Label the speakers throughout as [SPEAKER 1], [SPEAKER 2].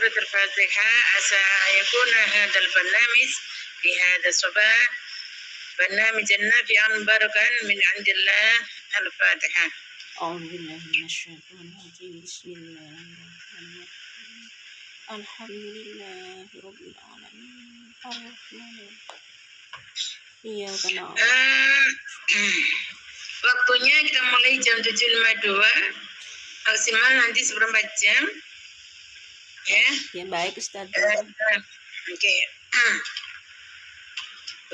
[SPEAKER 1] سورة الفاتحة عسى أن يكون هذا البرنامج في هذا الصباح برنامجا نافعا مباركا من عند الله. الفاتحة.
[SPEAKER 2] أعوذ بالله من الشيطان الرجيم. بسم الله الرحمن الرحيم. الحمد لله رب العالمين الرحمن الرحيم إياك نعبد.
[SPEAKER 1] Waktunya kita mulai jam 7.52, maksimal nanti seperempat jam.
[SPEAKER 2] Ya baik Ustaz.
[SPEAKER 1] Oke.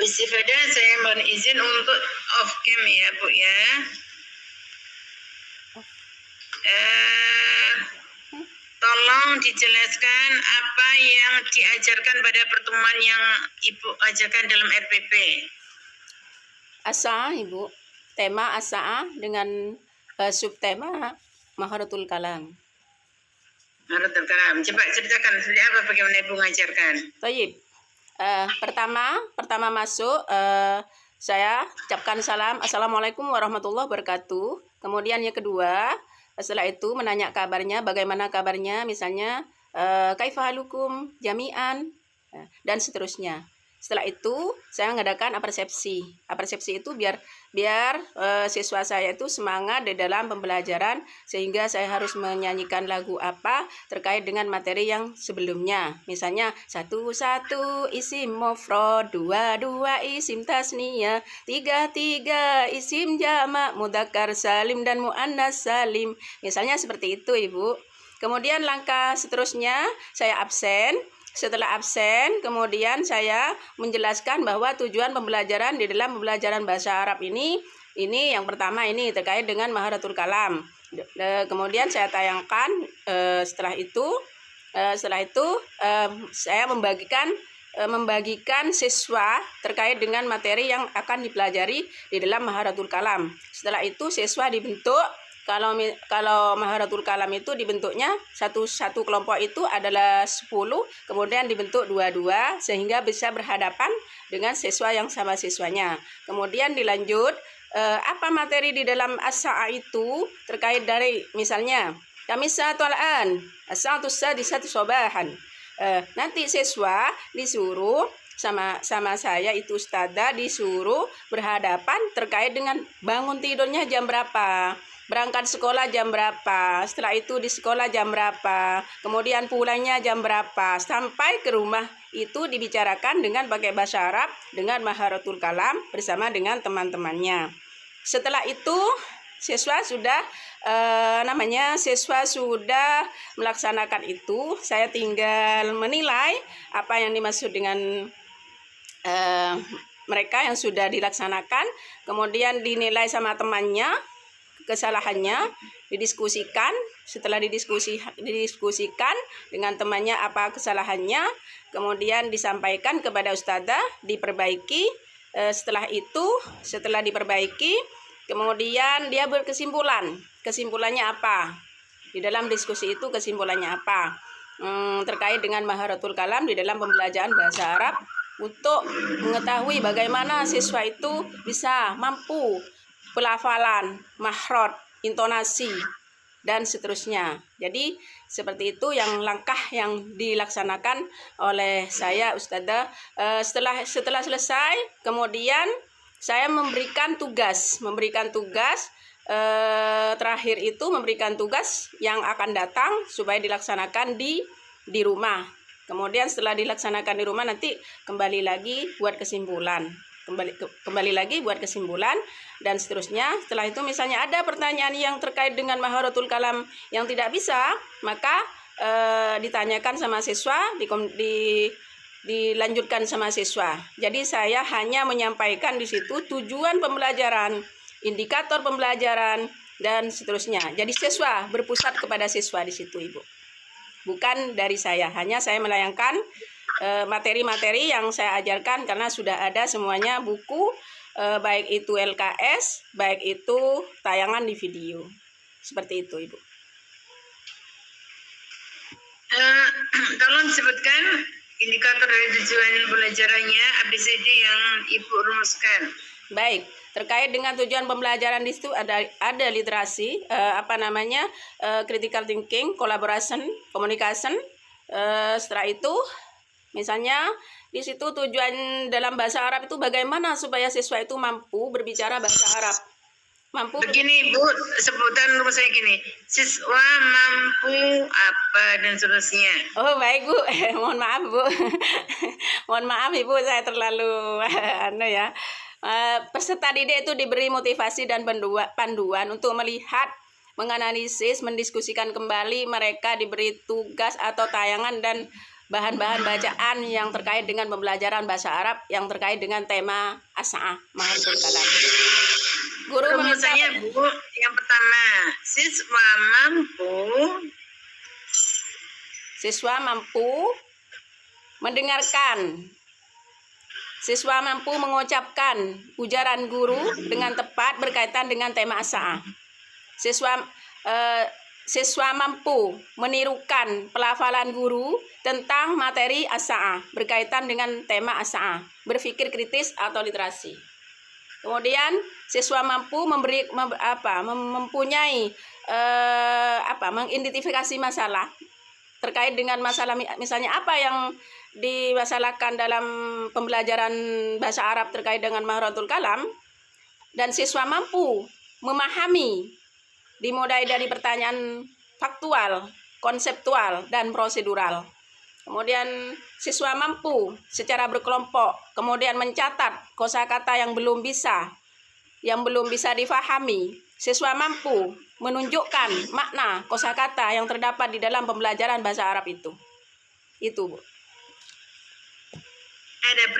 [SPEAKER 1] Istifadah, saya mohon izin untuk off cam ya Bu ya. Tolong dijelaskan apa yang diajarkan pada pertemuan yang Ibu ajarkan dalam RPP.
[SPEAKER 2] Asa Ibu, tema asa dengan subtema Maharatul Kalam.
[SPEAKER 1] Maharatul Kalam. Coba ceritakan seperti apa bagaimana Ibu mengajarkan.
[SPEAKER 2] Tayyib. Pertama masuk saya ucapkan salam Assalamualaikum warahmatullahi wabarakatuh. Kemudian yang kedua, setelah itu menanya kabarnya, bagaimana kabarnya, misalnya kaifa halukum jami'an dan seterusnya. Setelah itu saya mengadakan apersepsi. Apersepsi itu biar siswa saya itu semangat di dalam pembelajaran, sehingga saya harus menyanyikan lagu apa terkait dengan materi yang sebelumnya. Misalnya 1 isim mufrad, 2 isim tasniyah, 3 isim jamak mudzakkar salim dan muannas salim. Misalnya seperti itu Ibu. Kemudian langkah seterusnya saya absen. Setelah absen, kemudian saya menjelaskan bahwa tujuan pembelajaran di dalam pembelajaran bahasa Arab ini yang pertama ini terkait dengan Maharatul Kalam. Kemudian saya tayangkan setelah itu saya membagikan siswa terkait dengan materi yang akan dipelajari di dalam Maharatul Kalam. Setelah itu siswa dibentuk. Kalau Maharatul Kalam itu dibentuknya satu kelompok itu adalah 10, kemudian dibentuk 2 sehingga bisa berhadapan dengan siswa yang sama siswanya. Kemudian dilanjut apa materi di dalam as-sa'a itu terkait dari misalnya kami sa'atu'al-an as-sa'atu sobahan. Nanti siswa disuruh sama saya itu ustadzah disuruh berhadapan terkait dengan bangun tidurnya jam berapa, berangkat sekolah jam berapa, setelah itu di sekolah jam berapa, kemudian pulangnya jam berapa, sampai ke rumah itu dibicarakan dengan pakai bahasa Arab dengan Maharatul Kalam bersama dengan teman-temannya. Setelah itu siswa sudah melaksanakan itu, saya tinggal menilai apa yang dimaksud dengan mereka yang sudah dilaksanakan, kemudian dinilai sama temannya kesalahannya, didiskusikan. Setelah didiskusikan dengan temannya apa kesalahannya, kemudian disampaikan kepada ustadzah, diperbaiki. Setelah diperbaiki, kemudian dia berkesimpulan. Kesimpulannya apa? Di dalam diskusi itu kesimpulannya apa? Terkait dengan Maharatul Kalam di dalam pembelajaran bahasa Arab untuk mengetahui bagaimana siswa itu bisa mampu pelafalan, makhraj, intonasi, dan seterusnya. Jadi seperti itu yang langkah yang dilaksanakan oleh saya ustadzah. Setelah selesai, kemudian saya memberikan tugas terakhir itu memberikan tugas yang akan datang supaya dilaksanakan di rumah. Kemudian setelah dilaksanakan di rumah nanti kembali lagi buat kesimpulan. Kembali lagi buat kesimpulan dan seterusnya. Setelah itu misalnya ada pertanyaan yang terkait dengan Maharatul Kalam yang tidak bisa, maka ditanyakan sama siswa, dilanjutkan sama siswa. Jadi saya hanya menyampaikan di situ tujuan pembelajaran, indikator pembelajaran dan seterusnya. Jadi siswa berpusat kepada siswa di situ Ibu. Bukan dari saya, hanya saya melayangkan materi-materi yang saya ajarkan karena sudah ada semuanya buku, baik itu LKS, baik itu tayangan di video. Seperti itu Ibu.
[SPEAKER 1] Tolong disebutkan indikator dari tujuan pembelajarannya ABCD yang Ibu rumuskan.
[SPEAKER 2] Baik, terkait dengan tujuan pembelajaran di situ ada literasi, critical thinking, collaboration, communication, Setelah itu, misalnya di situ tujuan dalam bahasa Arab itu bagaimana supaya siswa itu mampu berbicara bahasa Arab.
[SPEAKER 1] Begini Bu, sebutan rumusnya gini, siswa mampu apa dan seterusnya.
[SPEAKER 2] Oh baik Bu, mohon maaf Bu, mohon maaf Ibu, saya terlalu ya. Peserta didik itu diberi motivasi dan panduan untuk melihat, menganalisis, mendiskusikan kembali. Mereka diberi tugas atau tayangan dan bahan-bahan bacaan yang terkait dengan pembelajaran bahasa Arab yang terkait dengan tema As-Sa'ah Mahartul Kalam. Guru
[SPEAKER 1] Rumusnya Bu, yang pertama,
[SPEAKER 2] siswa mampu mendengarkan, siswa mampu mengucapkan ujaran guru dengan tepat berkaitan dengan tema As-Sa'ah. Siswa mampu menirukan pelafalan guru tentang materi As-Sa'ah berkaitan dengan tema As-Sa'ah, berpikir kritis atau literasi. Kemudian siswa mampu mempunyai mengidentifikasi masalah terkait dengan masalah, misalnya apa yang dimasalahkan dalam pembelajaran bahasa Arab terkait dengan Mahartul Kalam, dan siswa mampu memahami dimulai dari pertanyaan faktual, konseptual, dan prosedural. Kemudian siswa mampu secara berkelompok kemudian mencatat kosakata yang belum bisa difahami. Siswa mampu menunjukkan makna kosakata yang terdapat di dalam pembelajaran bahasa Arab itu. Itu Bu.
[SPEAKER 1] Ada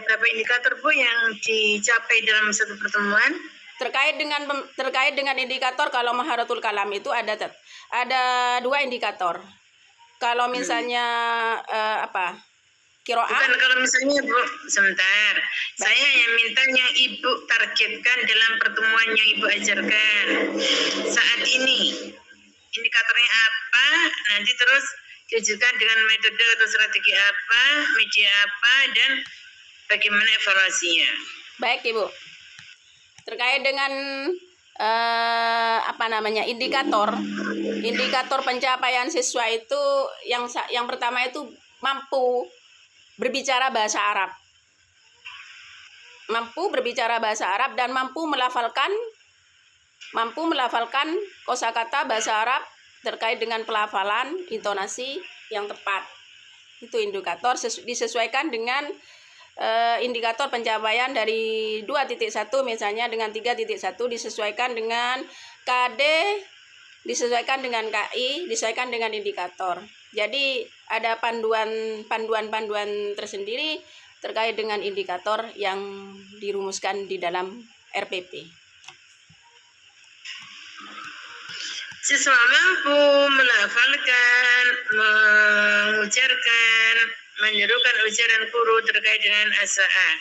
[SPEAKER 1] berapa indikator Bu yang dicapai dalam satu pertemuan?
[SPEAKER 2] Terkait dengan indikator, kalau Mahartul Kalam itu ada 2 indikator. Kalau misalnya kiroah.
[SPEAKER 1] Bukan, kalau misalnya Bu, sebentar. Saya yang minta yang Ibu targetkan dalam pertemuan yang Ibu ajarkan saat ini. Indikatornya apa? Nanti terus diwujudkan dengan metode atau strategi apa, media apa, dan bagaimana evaluasinya. Baik
[SPEAKER 2] Ibu. Terkait dengan indikator pencapaian siswa itu, yang pertama itu mampu berbicara bahasa Arab. Mampu berbicara bahasa Arab dan mampu melafalkan kosakata bahasa Arab terkait dengan pelafalan, intonasi yang tepat. Itu indikator disesuaikan dengan indikator pencapaian dari 2.1 misalnya dengan 3.1 disesuaikan dengan KD, disesuaikan dengan KI, disesuaikan dengan indikator. Jadi ada panduan tersendiri terkait dengan indikator yang dirumuskan di dalam RPP.
[SPEAKER 1] Siswa mampu melafalkan, mengujarkan, menyerukan ujaran guru terkait dengan As-Sa'ah.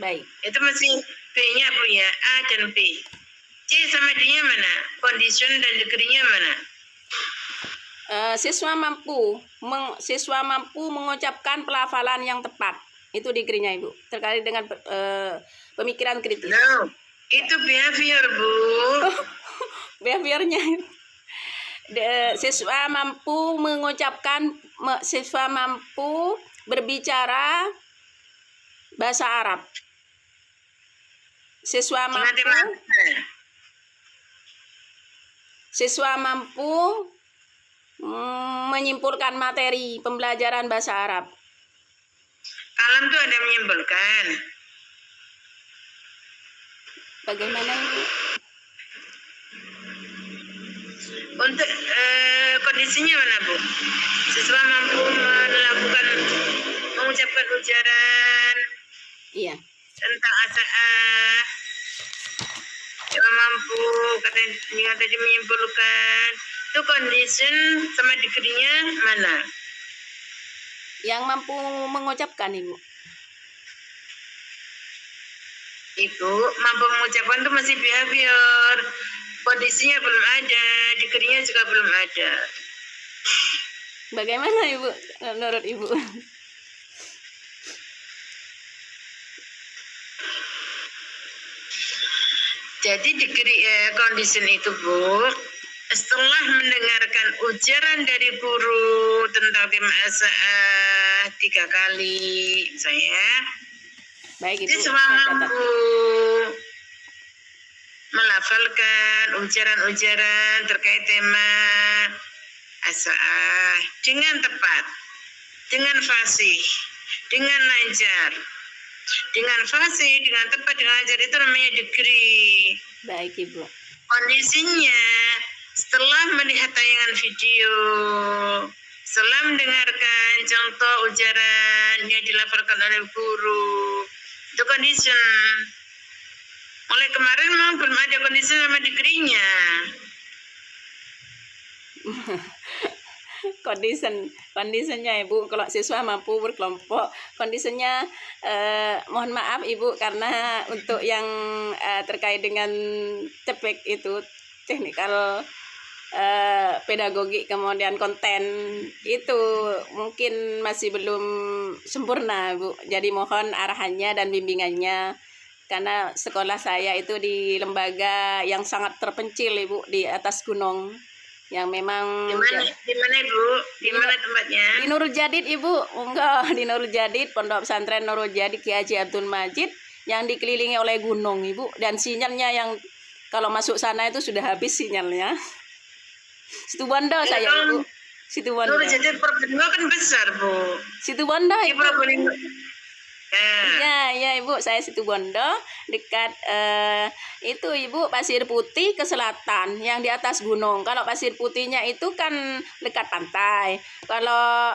[SPEAKER 2] Baik.
[SPEAKER 1] Itu masih B-nya Bu ya, A dan B. C sama D-nya mana? Condition dan degree-nya mana?
[SPEAKER 2] Siswa mampu mengucapkan pelafalan yang tepat. Itu degree-nya Ibu. Terkait dengan pemikiran kritis.
[SPEAKER 1] No, itu behavior Bu.
[SPEAKER 2] Behaviornya. Siswa mampu berbicara bahasa Arab. Siswa mampu menyimpulkan materi pembelajaran bahasa Arab.
[SPEAKER 1] Kalam itu ada menyimpulkan.
[SPEAKER 2] Bagaimana Ibu?
[SPEAKER 1] Untuk kondisinya mana Bu? Siswa mampu mengucapkan ujaran.
[SPEAKER 2] Iya.
[SPEAKER 1] Tentang As-Sa'ah. Siswa mampu yang tadi menyimpulkan. Itu condition sama degree-nya mana?
[SPEAKER 2] Yang mampu mengucapkan Ibu.
[SPEAKER 1] Ibu mampu mengucapkan itu masih behavior. Kondisinya belum ada, degree-nya juga belum ada.
[SPEAKER 2] Bagaimana Ibu, menurut Ibu?
[SPEAKER 1] Jadi degree condition itu Bu, setelah mendengarkan ujaran dari guru tentang tema as-sa'ah 3 kali, saya
[SPEAKER 2] Baik Ibu,
[SPEAKER 1] siswa
[SPEAKER 2] saya catat.
[SPEAKER 1] mampu melafalkan ujaran-ujaran terkait tema as-sa'ah dengan tepat, dengan fasih, dengan lancar. Dengan fasih, dengan tepat, dengan lancar itu namanya degree.
[SPEAKER 2] Baik Ibu.
[SPEAKER 1] Kondisinya setelah melihat tayangan video, setelah mendengarkan contoh ujaran yang dilafalkan oleh guru, itu condition. Mulai kemarin memang belum ada condition sama degree-nya.
[SPEAKER 2] Kondisinya Ibu, kalau siswa mampu berkelompok, kondisinya mohon maaf Ibu, karena untuk yang terkait dengan TPEK itu teknikal pedagogik, kemudian konten itu mungkin masih belum sempurna Bu, jadi mohon arahannya dan bimbingannya, karena sekolah saya itu di lembaga yang sangat terpencil Ibu, di atas gunung yang memang
[SPEAKER 1] Di mana Ibu? Di mana tempatnya?
[SPEAKER 2] di Nurul Jadid Ibu. Enggak, di Nurul Jadid, Pondok Pesantren Nurul Jadid Ki Haji Abdul Majid, yang dikelilingi oleh gunung Ibu, dan sinyalnya yang kalau masuk sana itu sudah habis sinyalnya. Situ Bondo
[SPEAKER 1] Ya,
[SPEAKER 2] saya
[SPEAKER 1] kalau
[SPEAKER 2] Ibu. Situ Bondo.
[SPEAKER 1] Jadi Probolinggo kan besar Bu.
[SPEAKER 2] Situ Bondo
[SPEAKER 1] Di
[SPEAKER 2] Ibu.
[SPEAKER 1] Probolinggo.
[SPEAKER 2] Ya Ibu, saya Situ Bondo, dekat itu Ibu Pasir Putih ke selatan, yang di atas gunung. Kalau Pasir Putihnya itu kan dekat pantai. Kalau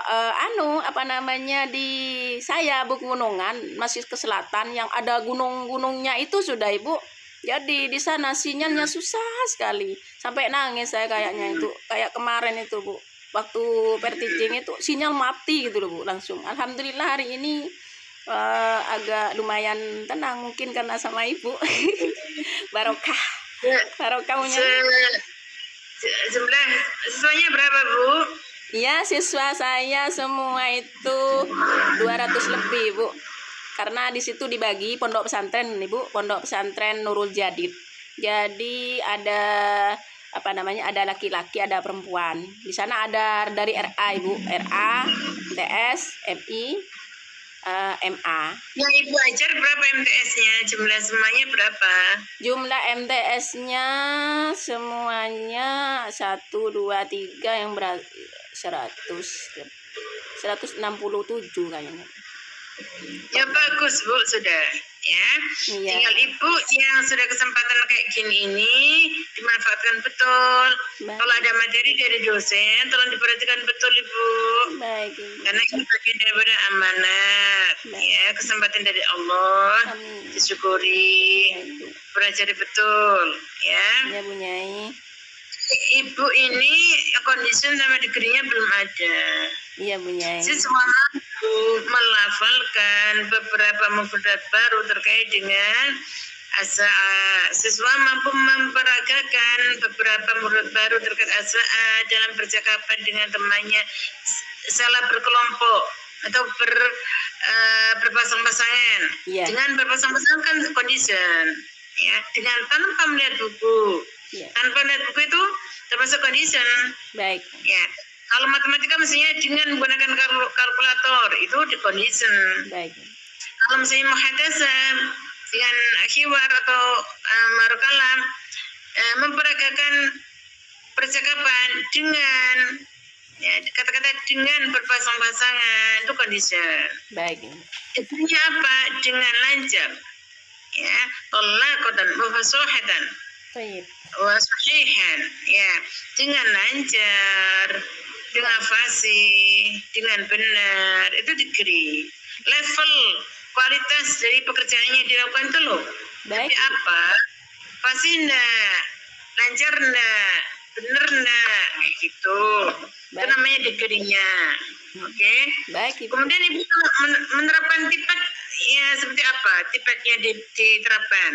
[SPEAKER 2] di saya pegunungan masih ke selatan, yang ada gunung-gunungnya itu sudah Ibu. Jadi di sana sinyalnya susah sekali. Sampai nangis saya kayaknya itu. Kayak kemarin itu Bu. Waktu perticing itu sinyal mati gitu loh Bu, langsung. Alhamdulillah hari ini agak lumayan tenang, mungkin karena sama Ibu. barokah punya.
[SPEAKER 1] Jumlah siswanya berapa Bu?
[SPEAKER 2] Iya, siswa saya semua itu 200 lebih Bu, karena di situ dibagi pondok pesantren Ibu, pondok pesantren Nurul Jadid. Jadi ada ada laki-laki, ada perempuan. Di sana ada dari RA Ibu, RA, TS, MI, MA.
[SPEAKER 1] Yang Ibu ajar berapa MTS-nya? Jumlah semuanya berapa?
[SPEAKER 2] Jumlah MTS-nya semuanya 1, 2, 3 yang 167 kayaknya.
[SPEAKER 1] Ya bagus Bu, sudah ya.
[SPEAKER 2] Iya.
[SPEAKER 1] Tinggal Ibu yang sudah kesempatan kayak gini ini dimanfaatkan betul.
[SPEAKER 2] Baik.
[SPEAKER 1] Kalau ada materi dari dosen, tolong diperhatikan betul Ibu.
[SPEAKER 2] Baik Ibu.
[SPEAKER 1] Karena ini bagian daripada amanat.
[SPEAKER 2] Baik.
[SPEAKER 1] Ya, kesempatan dari Allah.
[SPEAKER 2] Amin.
[SPEAKER 1] Disyukuri.
[SPEAKER 2] Baik, Bu.
[SPEAKER 1] Pelajari betul ya.
[SPEAKER 2] Ya Bu Nyai.
[SPEAKER 1] Ibu ini kondisi sama degree-nya belum ada.
[SPEAKER 2] Iya Bu Nyai.
[SPEAKER 1] Siswa mampu melafalkan beberapa mufradat baru terkait dengan as-sa'ah. Siswa mampu memperagakan beberapa mufradat baru terkait as-sa'ah dalam percakapan dengan temannya salah berkelompok atau berpasang-pasangan.
[SPEAKER 2] Iya.
[SPEAKER 1] Dengan berpasang-pasangan kan condition ya, dengan tanpa melihat buku.
[SPEAKER 2] Iya.
[SPEAKER 1] Tanpa melihat buku itu termasuk condition.
[SPEAKER 2] Baik.
[SPEAKER 1] Ya, kalau matematika mestinya dengan menggunakan kalkulator itu di condition.
[SPEAKER 2] Baik.
[SPEAKER 1] Kalau misalnya muhadasah dengan hiwar atau marokalam, memperagakan percakapan dengan kata-kata dengan berpasang-pasangan itu condition.
[SPEAKER 2] Baik.
[SPEAKER 1] Artinya apa? Dengan lancar. Ya, talaqatan mufasahatan.
[SPEAKER 2] Baik.
[SPEAKER 1] Wasahihan, ya, dengan lancar, dengan fasih, dengan benar, itu degree. Level kualitas dari pekerjaan yang dilakukan itu loh.
[SPEAKER 2] Baik.
[SPEAKER 1] Tapi apa? Fasih enggak, lancar enggak, benar enggak, kayak gitu. Itu
[SPEAKER 2] Baik.
[SPEAKER 1] namanya degree-nya. Oke.
[SPEAKER 2] Baik Ibu.
[SPEAKER 1] Kemudian Ibu menerapkan tipek ya seperti apa? Tipeknya diterapkan.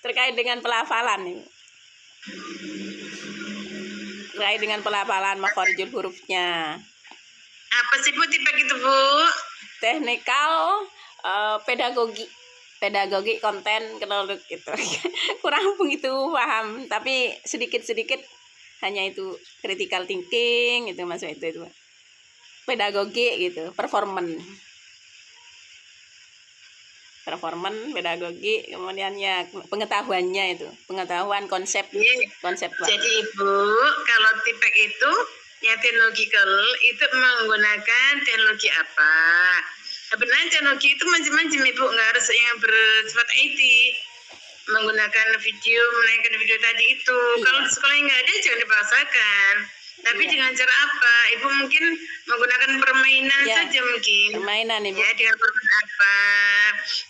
[SPEAKER 2] Terkait dengan pelafalan Ibu. Terkait dengan pelafalan makhorijul hurufnya.
[SPEAKER 1] Apa sih Bu tipek itu Bu?
[SPEAKER 2] Teknikal pedagogi. pedagogi konten teknologi itu kurang begitu paham, tapi sedikit-sedikit hanya itu critical thinking itu masuk itu pedagogi gitu, performance pedagogi, kemudian ya pengetahuannya itu pengetahuan konseptual.
[SPEAKER 1] Jadi Ibu, kalau tipek itu yang teknological itu menggunakan teknologi apa? Sebenarnya teknologi itu macam-macam Ibu, nggak harus yang bersifat IT. Menggunakan video, menaikkan video tadi itu.
[SPEAKER 2] Iya.
[SPEAKER 1] Kalau di sekolah nggak ada, jangan dipaksakan. Tapi
[SPEAKER 2] Iya.
[SPEAKER 1] dengan cara apa? Ibu mungkin menggunakan permainan
[SPEAKER 2] Iya.
[SPEAKER 1] saja mungkin.
[SPEAKER 2] Permainan Ibu.
[SPEAKER 1] Ya, dengan permainan apa?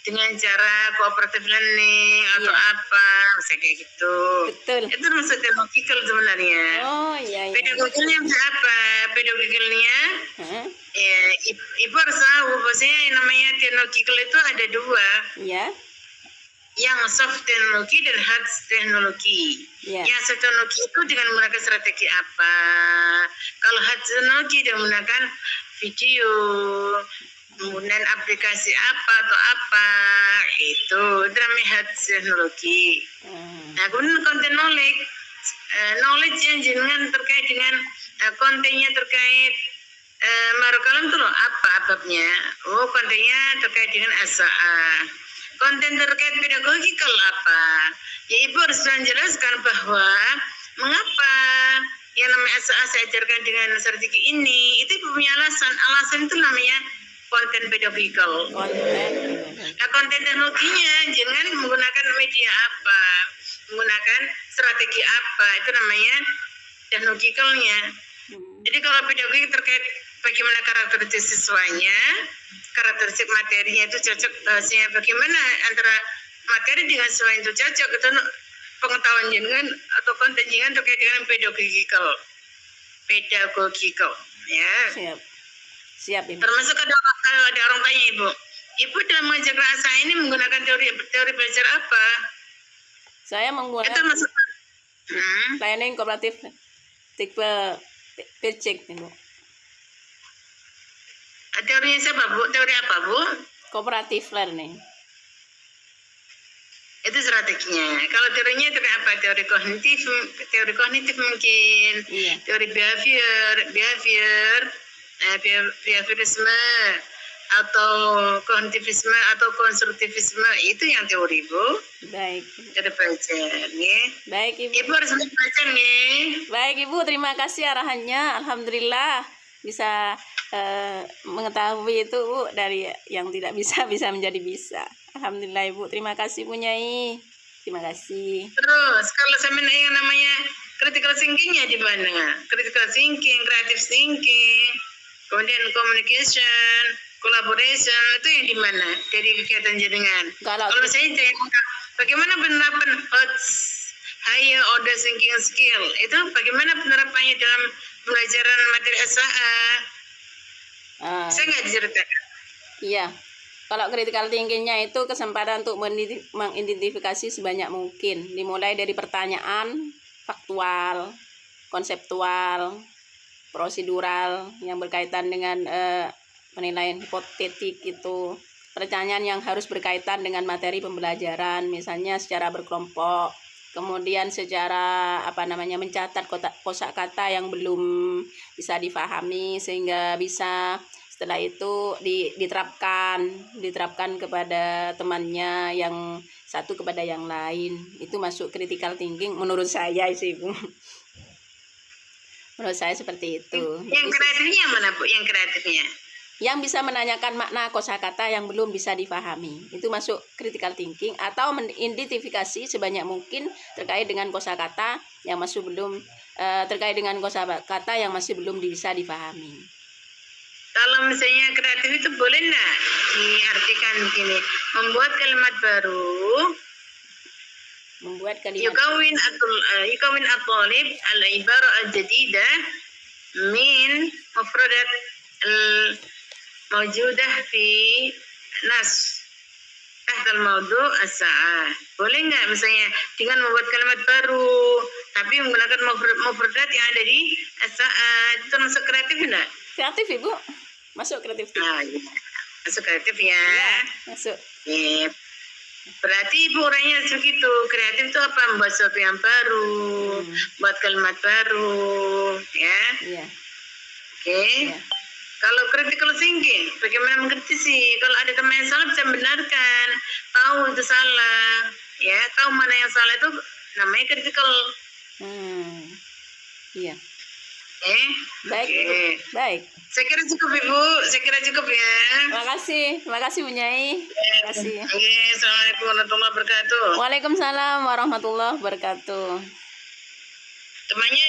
[SPEAKER 1] Dengan cara cooperative learning atau
[SPEAKER 2] Iya.
[SPEAKER 1] apa? Misalnya kayak gitu.
[SPEAKER 2] Betul.
[SPEAKER 1] Itu maksud teknologikal sebenarnya.
[SPEAKER 2] Oh iya.
[SPEAKER 1] Pedagogiknya bisa apa? Pedagogiknya
[SPEAKER 2] Hah?
[SPEAKER 1] ya, Ibu harus tahu bahwasanya yang namanya teknologikal itu ada dua.
[SPEAKER 2] Iya.
[SPEAKER 1] Yang soft teknologi dan hard teknologi.
[SPEAKER 2] Iya.
[SPEAKER 1] Yang soft teknologi itu dengan menggunakan strategi apa? Kalau hard teknologi dengan menggunakan video, kemudian aplikasi apa atau apa, itu namanya hard teknologi. Nah, kemudian konten knowledge yang jenengan terkait dengan kontennya terkait marokalam itu loh, apa babnya? Oh, kontennya terkait dengan SA. Konten terkait pedagogikal apa? Ya, Ibu harus menjelaskan bahwa mengapa yang namanya SA saya ajarkan dengan strategi ini, itu Ibu punya alasan. Alasan itu namanya konten pedagogikal. Nah, konten teknologinya jangan menggunakan media apa, menggunakan strategi apa, itu namanya teknologikalnya. Jadi kalau pedagogi terkait bagaimana karakteristik siswanya, karakteristik materinya itu cocok, bagaimana antara materi dengan siswa itu cocok, itu pengetahuan jenengan atau konten jenengan terkait dengan pedagogikal ya.
[SPEAKER 2] Siap Ibu.
[SPEAKER 1] Termasuk kalau ada orang tanya Ibu dalam mengajar rasa ini menggunakan teori belajar apa?
[SPEAKER 2] Saya
[SPEAKER 1] Itu
[SPEAKER 2] menggunakan
[SPEAKER 1] masuk
[SPEAKER 2] planning kooperatif tipe Pircik Ibu.
[SPEAKER 1] teorinya siapa Bu? Teori apa Bu?
[SPEAKER 2] Kooperatif learning.
[SPEAKER 1] Itu strateginya. Kalau teorinya teori apa? Teori kognitif mungkin.
[SPEAKER 2] Iya.
[SPEAKER 1] Teori behaviorisme atau kognitivisme atau konstruktivisme, itu yang teori Bu.
[SPEAKER 2] Baik.
[SPEAKER 1] Teori belajar, ya.
[SPEAKER 2] Baik Ibu.
[SPEAKER 1] Ibu harus belajar nih.
[SPEAKER 2] Baik Ibu, terima kasih arahannya. Alhamdulillah bisa mengetahui itu Bu, dari yang tidak bisa menjadi bisa. Alhamdulillah Ibu, terima kasih Bu Nyai. Terima kasih.
[SPEAKER 1] Terus kalau saya yang namanya critical thinking-nya di mana? Critical thinking, creative thinking, kemudian communication, collaboration, itu yang di mana? Dari kegiatan jenengan. Kalau saya bagaimana penerapan higher order thinking skill? Itu bagaimana penerapannya dalam pembelajaran materi SA? Saya nggak diceritakan.
[SPEAKER 2] Iya. Kalau critical thinking-nya itu kesempatan untuk mengidentifikasi sebanyak mungkin, dimulai dari pertanyaan faktual, konseptual, prosedural yang berkaitan dengan penilaian hipotetik itu, pertanyaan yang harus berkaitan dengan materi pembelajaran, misalnya secara berkelompok, kemudian secara mencatat kosakata yang belum bisa difahami sehingga bisa setelah itu diterapkan kepada temannya, yang satu kepada yang lain. Itu masuk critical thinking menurut saya sih Bu. Menurut saya seperti itu.
[SPEAKER 1] Yang kreatifnya mana Bu? Yang kreatifnya?
[SPEAKER 2] Yang bisa menanyakan makna kosakata yang belum bisa difahami. Itu masuk critical thinking, atau mengidentifikasi sebanyak mungkin terkait dengan kosakata yang masih belum bisa difahami.
[SPEAKER 1] Kalau misalnya kreatif itu boleh nggak diartikan begini, membuat kalimat baru, yukawin at-talib al-ibarah al-jadidah min mufradat al-mawjudah fi nas tahtal mawdu' as-sa'ah. Boleh nggak misalnya dengan membuat kalimat baru tapi menggunakan mufradat yang ada di as-sa'ah? Itu termasuk kreatif enggak?
[SPEAKER 2] Kreatif Ibu, masuk kreatif.
[SPEAKER 1] Nah, ya. Masuk kreatif ya.
[SPEAKER 2] Ya, masuk.
[SPEAKER 1] Yep. Berarti ibu orangnya begitu, kreatif itu apa? Membuat sesuatu yang baru, buat kalimat baru, ya.
[SPEAKER 2] Iya.
[SPEAKER 1] Oke.
[SPEAKER 2] Iya.
[SPEAKER 1] Kalau critical thinking, bagaimana mengkritisi? Kalau ada teman yang salah bisa benarkan, tahu itu salah, ya, tahu mana yang salah itu namanya critical.
[SPEAKER 2] Iya.
[SPEAKER 1] Baik.
[SPEAKER 2] Oke. Baik.
[SPEAKER 1] Saya kira cukup Ibu, saya kira cukup ya.
[SPEAKER 2] Terima kasih Bu Nyai. Terima kasih.
[SPEAKER 1] Oke, Assalamualaikum warahmatullahi wabarakatuh.
[SPEAKER 2] Waalaikumsalam warahmatullahi wabarakatuh.
[SPEAKER 1] Temannya